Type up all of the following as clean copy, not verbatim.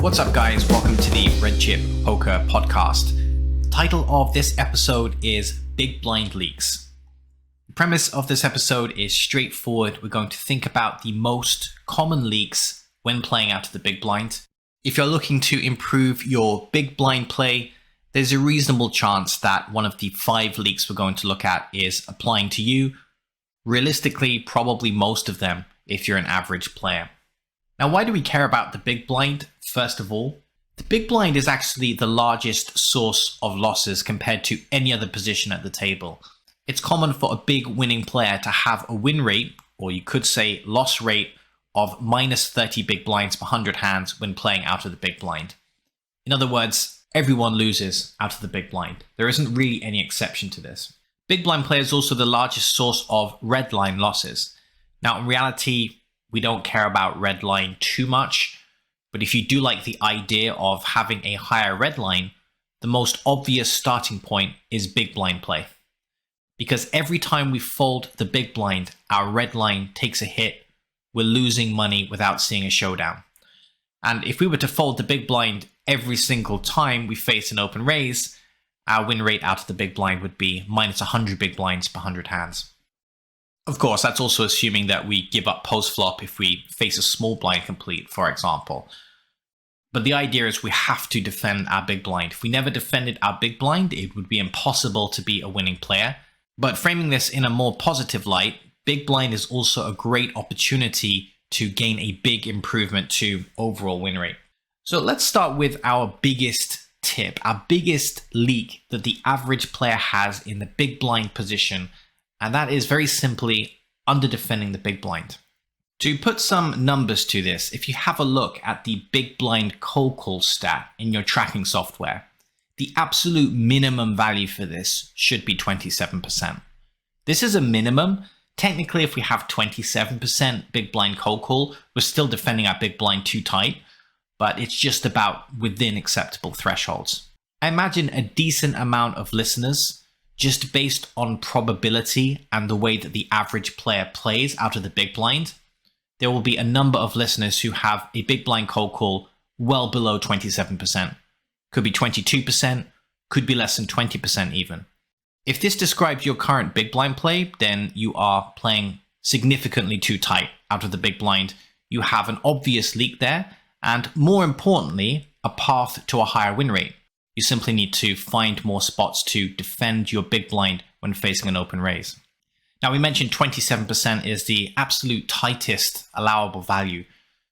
What's up, guys? Welcome to the Red Chip Poker Podcast. The title of this episode is Big Blind Leaks. The premise of this episode is straightforward. We're going to think about the most common leaks when playing out of the big blind. If you're looking to improve your big blind play, there's a reasonable chance that one of the 5 leaks we're going to look at is applying to you. Realistically, probably most of them if you're an average player. Now, why do we care about the big blind? First of all, the big blind is actually the largest source of losses compared to any other position at the table. It's common for a big winning player to have a win rate, or you could say loss rate, of minus 30 big blinds per 100 hands when playing out of the big blind. In other words, everyone loses out of the big blind. There isn't really any exception to this. Big blind player is also the largest source of red line losses. Now, in reality, we don't care about red line too much, but if you do like the idea of having a higher red line, the most obvious starting point is big blind play. Because every time we fold the big blind, our red line takes a hit, we're losing money without seeing a showdown. And if we were to fold the big blind every single time we face an open raise, our win rate out of the big blind would be minus 100 big blinds per 100 hands. Of course, that's also assuming that we give up PostFlop if we face a small blind complete, for example. But the idea is we have to defend our big blind. If we never defended our big blind, it would be impossible to be a winning player. But framing this in a more positive light, big blind is also a great opportunity to gain a big improvement to overall win rate. So let's start with our biggest tip, our biggest leak that the average player has in the big blind position. And that is very simply under defending the big blind. To put some numbers to this, if you have a look at the big blind cold call stat in your tracking software, the absolute minimum value for this should be 27%. This is a minimum. Technically, if we have 27% big blind cold call, we're still defending our big blind too tight, but it's just about within acceptable thresholds. I imagine a decent amount of listeners, just based on probability and the way that the average player plays out of the big blind, there will be a number of listeners who have a big blind cold call well below 27%. Could be 22%, could be less than 20% even. If this describes your current big blind play, then you are playing significantly too tight out of the big blind. You have an obvious leak there, and more importantly, a path to a higher win rate. You simply need to find more spots to defend your big blind when facing an open raise. Now, we mentioned 27% is the absolute tightest allowable value.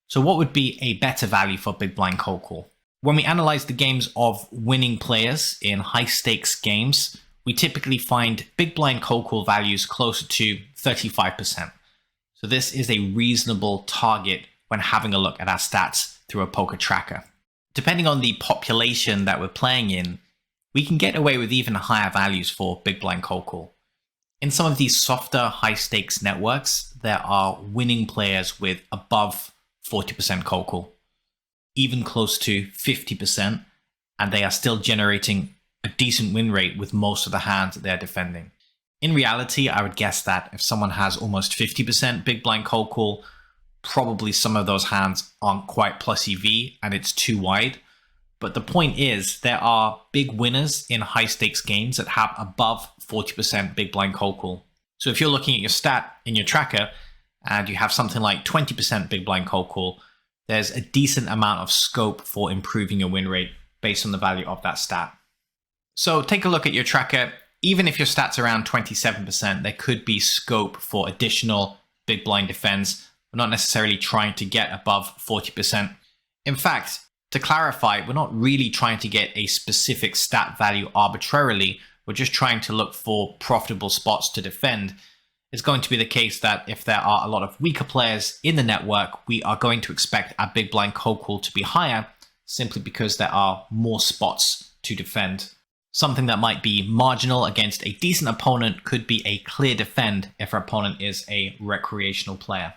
So what would be a better value for big blind cold call? When we analyze the games of winning players in high stakes games, we typically find big blind cold call values closer to 35%. So this is a reasonable target when having a look at our stats through a poker tracker. Depending on the population that we're playing in, we can get away with even higher values for big blind cold call. In some of these softer high stakes networks, there are winning players with above 40% cold call, even close to 50%, and they are still generating a decent win rate with most of the hands that they're defending. In reality, I would guess that if someone has almost 50% big blind cold call, probably some of those hands aren't quite plus EV and it's too wide. But the point is, there are big winners in high stakes games that have above 40% big blind cold call. So if you're looking at your stat in your tracker and you have something like 20% big blind cold call, there's a decent amount of scope for improving your win rate based on the value of that stat. So take a look at your tracker. Even if your stat's around 27%, there could be scope for additional big blind defense. We're not necessarily trying to get above 40%. In fact, to clarify, we're not really trying to get a specific stat value arbitrarily. We're just trying to look for profitable spots to defend. It's going to be the case that if there are a lot of weaker players in the network, we are going to expect our big blind cold call to be higher simply because there are more spots to defend. Something that might be marginal against a decent opponent could be a clear defend if our opponent is a recreational player.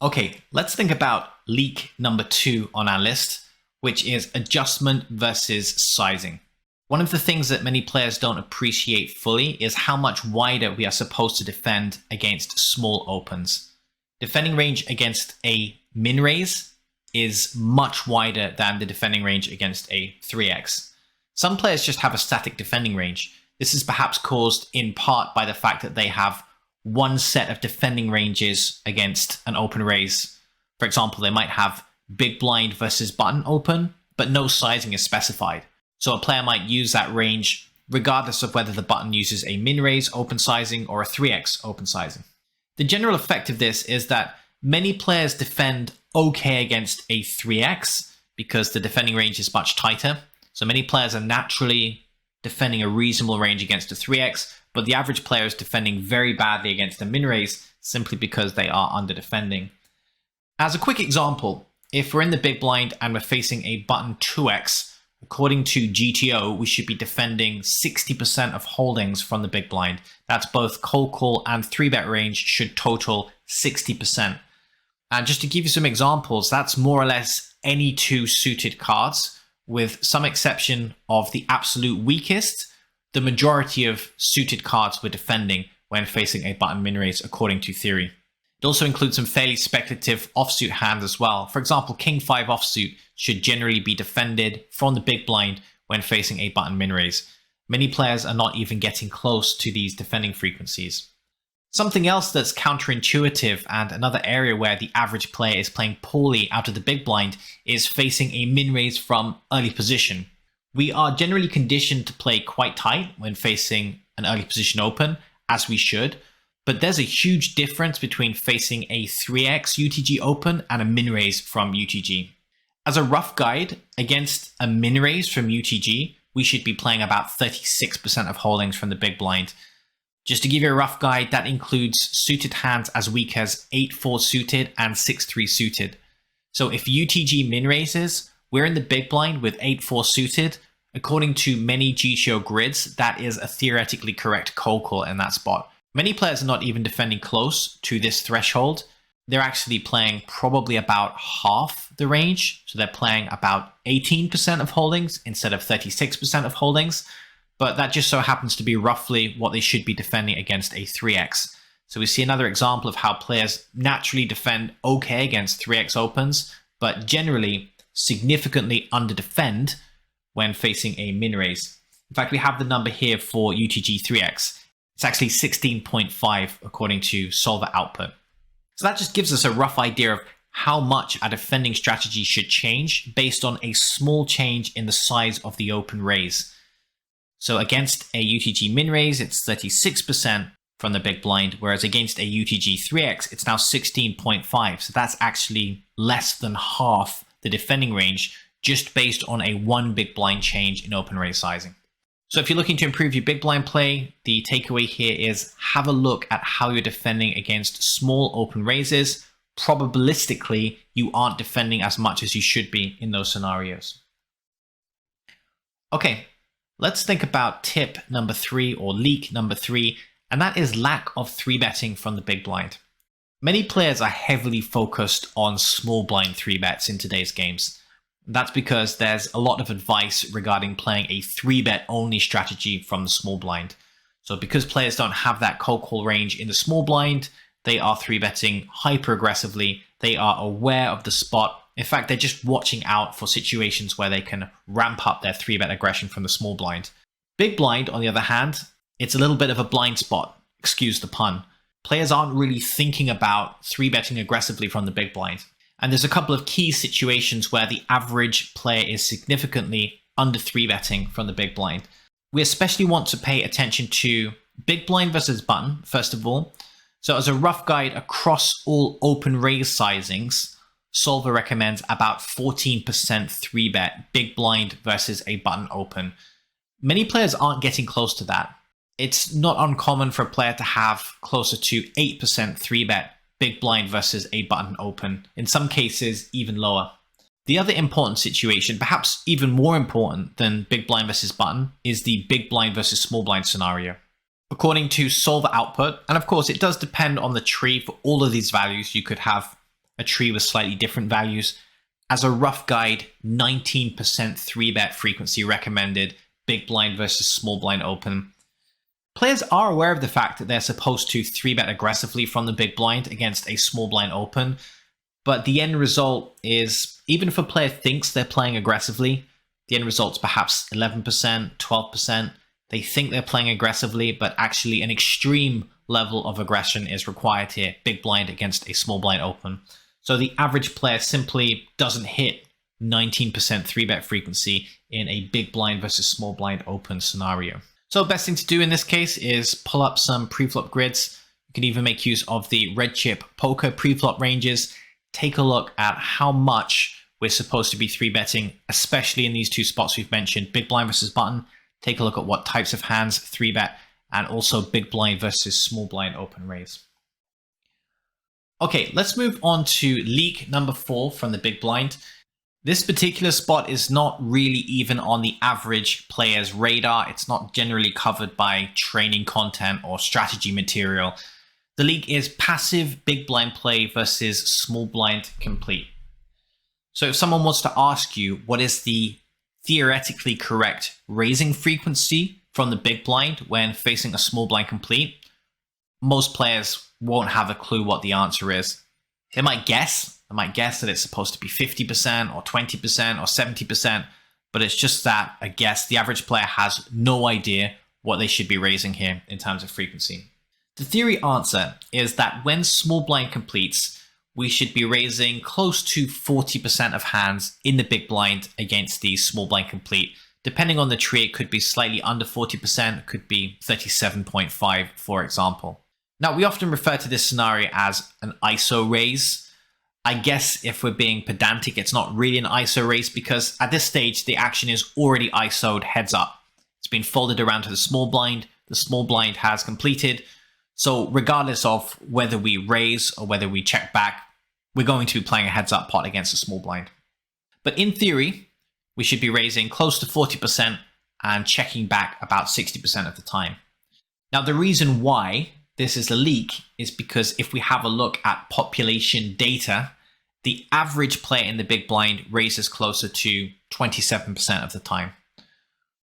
Okay, let's think about leak number 2 on our list, which is adjustment versus sizing. One of the things that many players don't appreciate fully is how much wider we are supposed to defend against small opens. Defending range against a min raise is much wider than the defending range against a 3x. Some players just have a static defending range. This is perhaps caused in part by the fact that they have one set of defending ranges against an open raise. For example, they might have big blind versus button open, but no sizing is specified. So a player might use that range regardless of whether the button uses a min raise open sizing or a 3x open sizing. The general effect of this is that many players defend okay against a 3x because the defending range is much tighter. So many players are naturally defending a reasonable range against a 3x, but the average player is defending very badly against a min raise simply because they are under defending. As a quick example, if we're in the big blind and we're facing a button 2x, according to GTO, we should be defending 60% of holdings from the big blind. That's both cold call and 3-bet range should total 60%. And just to give you some examples, that's more or less any two suited cards, with some exception of the absolute weakest. The majority of suited cards we're defending when facing a button min raise according to theory. It also includes some fairly speculative offsuit hands as well. For example, King 5 offsuit should generally be defended from the big blind when facing a button min raise. Many players are not even getting close to these defending frequencies. Something else that's counterintuitive and another area where the average player is playing poorly out of the big blind is facing a min raise from early position. We are generally conditioned to play quite tight when facing an early position open, as we should, but there's a huge difference between facing a 3x UTG open and a min raise from UTG. As a rough guide, against a min raise from UTG, we should be playing about 36% of holdings from the big blind. Just to give you a rough guide, that includes suited hands as weak as 8-4 suited and 6-3 suited. So if UTG min raises, we're in the big blind with 8-4 suited. According to many GTO grids, that is a theoretically correct cold call in that spot. Many players are not even defending close to this threshold. They're actually playing probably about half the range. So they're playing about 18% of holdings instead of 36% of holdings. But that just so happens to be roughly what they should be defending against a 3x. So we see another example of how players naturally defend okay against 3x opens, but generally significantly under-defend when facing a min raise. In fact, we have the number here for UTG 3x. It's actually 16.5 according to solver output. So that just gives us a rough idea of how much our defending strategy should change based on a small change in the size of the open raise. So against a UTG min raise, it's 36% from the big blind, whereas against a UTG 3x, it's now 16.5. So that's actually less than half the defending range just based on a one big blind change in open raise sizing. So if you're looking to improve your big blind play, the takeaway here is have a look at how you're defending against small open raises. Probabilistically, you aren't defending as much as you should be in those scenarios. Okay, let's think about tip number 3 or leak number 3, and that is lack of 3-betting from the big blind. Many players are heavily focused on small blind 3-bets in today's games. That's because there's a lot of advice regarding playing a 3-bet only strategy from the small blind. So because players don't have that cold call range in the small blind, they are 3-betting hyper aggressively. They are aware of the spot. In fact, they're just watching out for situations where they can ramp up their 3-bet aggression from the small blind. Big blind, on the other hand, it's a little bit of a blind spot. Excuse the pun. Players aren't really thinking about 3-betting aggressively from the big blind. And there's a couple of key situations where the average player is significantly under 3-betting from the big blind. We especially want to pay attention to big blind versus button, first of all. So as a rough guide across all open raise sizings, Solver recommends about 14% 3-bet big blind versus a button open. Many players aren't getting close to that. It's not uncommon for a player to have closer to 8% 3-bet big blind versus a button open, in some cases even lower. The other important situation, perhaps even more important than big blind versus button, is the big blind versus small blind scenario. According to solver output, and of course it does depend on the tree for all of these values, you could have a tree with slightly different values. As a rough guide, 19% 3-bet frequency recommended, big blind versus small blind open. Players are aware of the fact that they're supposed to 3-bet aggressively from the big blind against a small blind open, but the end result is, even if a player thinks they're playing aggressively, the end result's perhaps 11%, 12%. They think they're playing aggressively, but actually an extreme level of aggression is required here, big blind against a small blind open. So the average player simply doesn't hit 19% 3-bet frequency in a big blind versus small blind open scenario. So best thing to do in this case is pull up some preflop grids. You can even make use of the red chip poker preflop ranges. Take a look at how much we're supposed to be 3-betting, especially in these two spots we've mentioned, big blind versus button. Take a look at what types of hands 3-bet, and also big blind versus small blind open raise. Okay, let's move on to leak number 4 from the big blind. This particular spot is not really even on the average player's radar. It's not generally covered by training content or strategy material. The leak is passive big blind play versus small blind complete. So if someone wants to ask you what is the theoretically correct raising frequency from the big blind when facing a small blind complete, most players won't have a clue what the answer is. They might guess that it's supposed to be 50% or 20% or 70%, but it's just that a guess. The average player has no idea what they should be raising here in terms of frequency. The theory answer is that when small blind completes, we should be raising close to 40% of hands in the big blind against the small blind complete. Depending on the tree, it could be slightly under 40%, it could be 37.5, for example. Now, we often refer to this scenario as an ISO raise. I guess if we're being pedantic, it's not really an ISO raise because at this stage, the action is already ISO'd heads up. It's been folded around to the small blind has completed. So regardless of whether we raise or whether we check back, we're going to be playing a heads up pot against a small blind. But in theory, we should be raising close to 40% and checking back about 60% of the time. Now, the reason why this is a leak is because if we have a look at population data, the average player in the big blind raises closer to 27% of the time.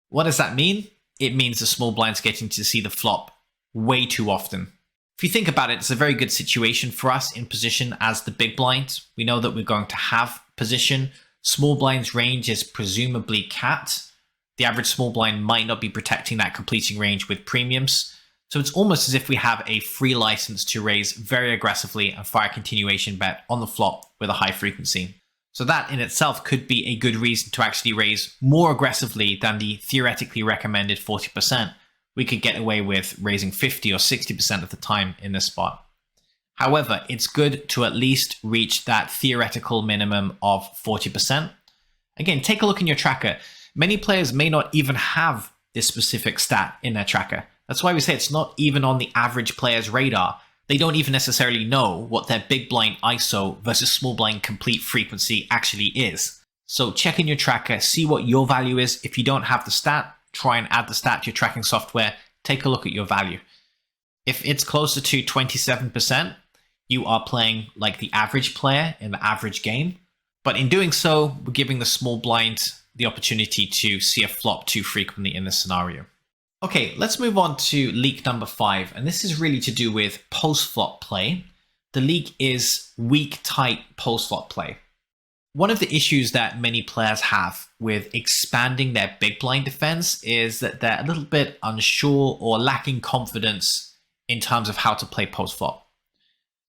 What does that mean? It means the small blind's getting to see the flop way too often. If you think about it, it's a very good situation for us in position as the big blind. We know that we're going to have position. Small blind's range is presumably capped. The average small blind might not be protecting that completing range with premiums. So it's almost as if we have a free license to raise very aggressively and fire a continuation bet on the flop with a high frequency. So that in itself could be a good reason to actually raise more aggressively than the theoretically recommended 40%. We could get away with raising 50 or 60% of the time in this spot. However, it's good to at least reach that theoretical minimum of 40%. Again, take a look in your tracker. Many players may not even have this specific stat in their tracker. That's why we say it's not even on the average player's radar. They don't even necessarily know what their big blind ISO versus small blind complete frequency actually is. So check in your tracker, see what your value is. If you don't have the stat, try and add the stat to your tracking software, take a look at your value. If it's closer to 27%, you are playing like the average player in the average game. But in doing so, we're giving the small blind the opportunity to see a flop too frequently in this scenario. Okay, let's move on to leak number 5. And this is really to do with post-flop play. The leak is weak, tight post-flop play. One of the issues that many players have with expanding their big blind defense is that they're a little bit unsure or lacking confidence in terms of how to play post-flop.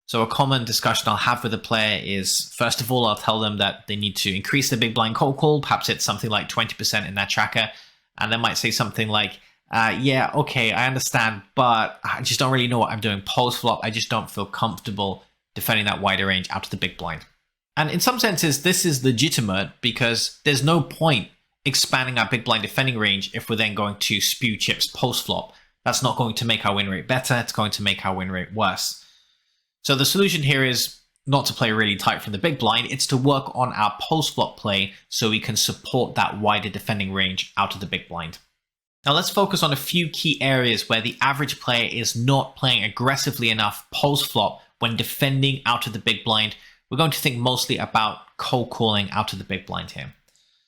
So a common discussion I'll have with a player is, first of all, I'll tell them that they need to increase their big blind cold call. Perhaps it's something like 20% in their tracker. And they might say something like, yeah, okay, I understand, but I just don't really know what I'm doing post-flop. I just don't feel comfortable defending that wider range out of the big blind. And in some senses, this is legitimate because there's no point expanding our big blind defending range if we're then going to spew chips post-flop. That's not going to make our win rate better. It's going to make our win rate worse. So the solution here is not to play really tight from the big blind. It's to work on our post-flop play so we can support that wider defending range out of the big blind. Now let's focus on a few key areas where the average player is not playing aggressively enough post-flop when defending out of the big blind. We're going to think mostly about cold calling out of the big blind here.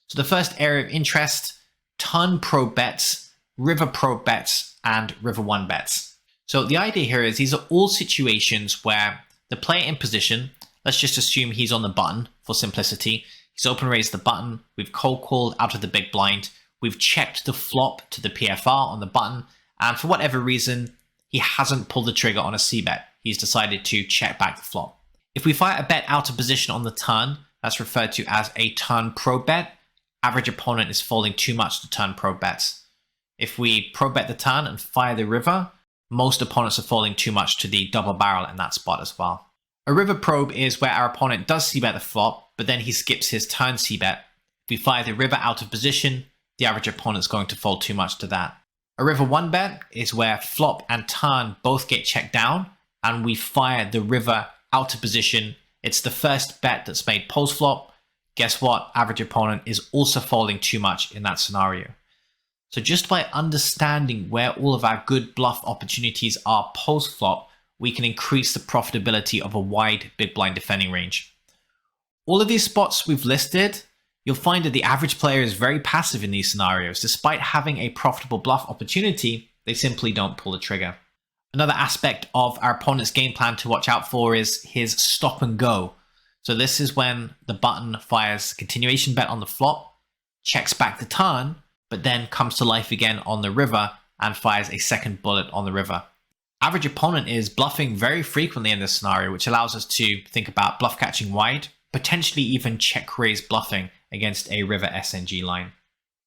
So the first area of interest, ton pro bets, river pro bets, and river one bets. So the idea here is these are all situations where the player in position, Let's just assume he's on the button for simplicity. He's open raised the button, we've cold called out of the big blind, we've checked the flop to the PFR on the button, and for whatever reason, he hasn't pulled the trigger on a c-bet. He's decided to check back the flop. If we fire a bet out of position on the turn, that's referred to as a turn probe bet. Average opponent is folding too much to turn probe bets. If we probe bet the turn and fire the river, most opponents are folding too much to the double barrel in that spot as well. A river probe is where our opponent does c-bet the flop, but then he skips his turn c-bet. If we fire the river out of position, the average opponent's going to fold too much to that. A river 1-bet is where flop and turn both get checked down, and we fire the river out of position. It's the first bet that's made post-flop. Guess what? Average opponent is also folding too much in that scenario. So just by understanding where all of our good bluff opportunities are post-flop, we can increase the profitability of a wide big blind defending range. All of these spots we've listed, you'll find that the average player is very passive in these scenarios. Despite having a profitable bluff opportunity, they simply don't pull the trigger. Another aspect of our opponent's game plan to watch out for is his stop and go. So this is when the button fires continuation bet on the flop, checks back the turn, but then comes to life again on the river and fires a second bullet on the river. Average opponent is bluffing very frequently in this scenario, which allows us to think about bluff catching wide, potentially even check raise bluffing against a river SNG line.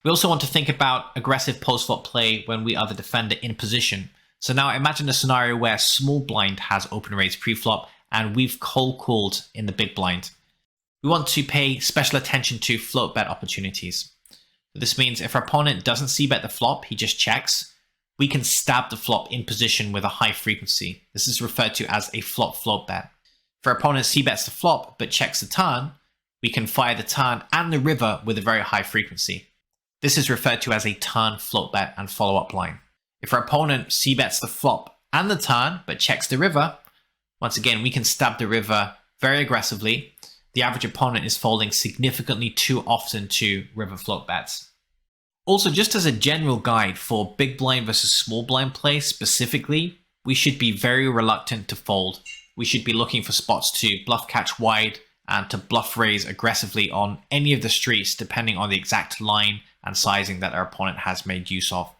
We also want to think about aggressive post-flop play when we are the defender in position. So now imagine a scenario where small blind has open raised pre-flop and we've cold called in the big blind. We want to pay special attention to float bet opportunities. This means if our opponent doesn't c-bet the flop, he just checks, we can stab the flop in position with a high frequency. This is referred to as a flop float bet. If our opponent c-bets the flop but checks the turn, we can fire the turn and the river with a very high frequency. This is referred to as a turn float bet and follow-up line. If our opponent c-bets the flop and the turn but checks the river, once again we can stab the river very aggressively. The average opponent is folding significantly too often to river float bets. Also, just as a general guide for big blind versus small blind play specifically, we should be very reluctant to fold. We should be looking for spots to bluff catch wide and to bluff raise aggressively on any of the streets depending on the exact line and sizing that our opponent has made use of.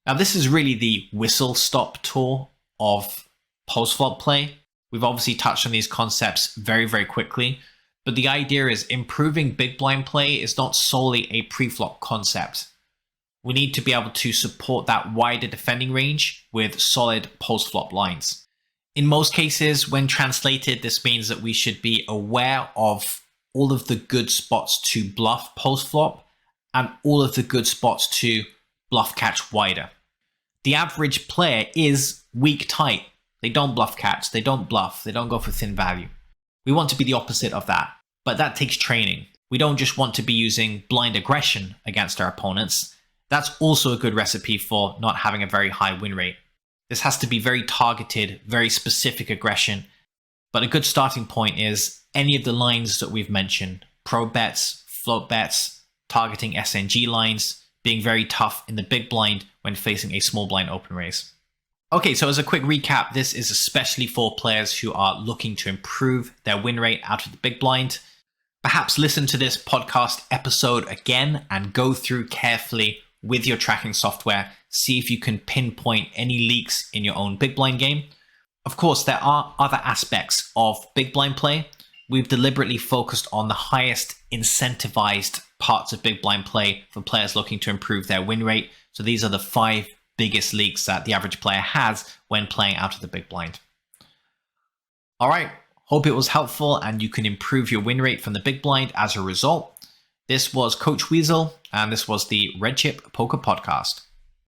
Now this is really the whistle stop tour of post-flop play. We've obviously touched on these concepts very, very quickly, but the idea is improving big blind play is not solely a pre-flop concept. We need to be able to support that wider defending range with solid post-flop lines. In most cases, when translated, this means that we should be aware of all of the good spots to bluff post-flop and all of the good spots to bluff catch wider. The average player is weak tight. They don't bluff catch, they don't bluff, they don't go for thin value. We want to be the opposite of that, but that takes training. We don't just want to be using blind aggression against our opponents. That's also a good recipe for not having a very high win rate. This has to be very targeted, very specific aggression, but a good starting point is any of the lines that we've mentioned: probe bets, float bets, targeting SNG lines, being very tough in the big blind when facing a small blind open raise. Okay, so as a quick recap, this is especially for players who are looking to improve their win rate out of the big blind. Perhaps listen to this podcast episode again and go through carefully with your tracking software, see if you can pinpoint any leaks in your own big blind game. Of course, there are other aspects of big blind play. We've deliberately focused on the highest incentivized parts of big blind play for players looking to improve their win rate. So these are the 5 biggest leaks that the average player has when playing out of the big blind. All right, hope it was helpful and you can improve your win rate from the big blind as a result. This was Coach Weasel, and this was the Red Chip Poker Podcast.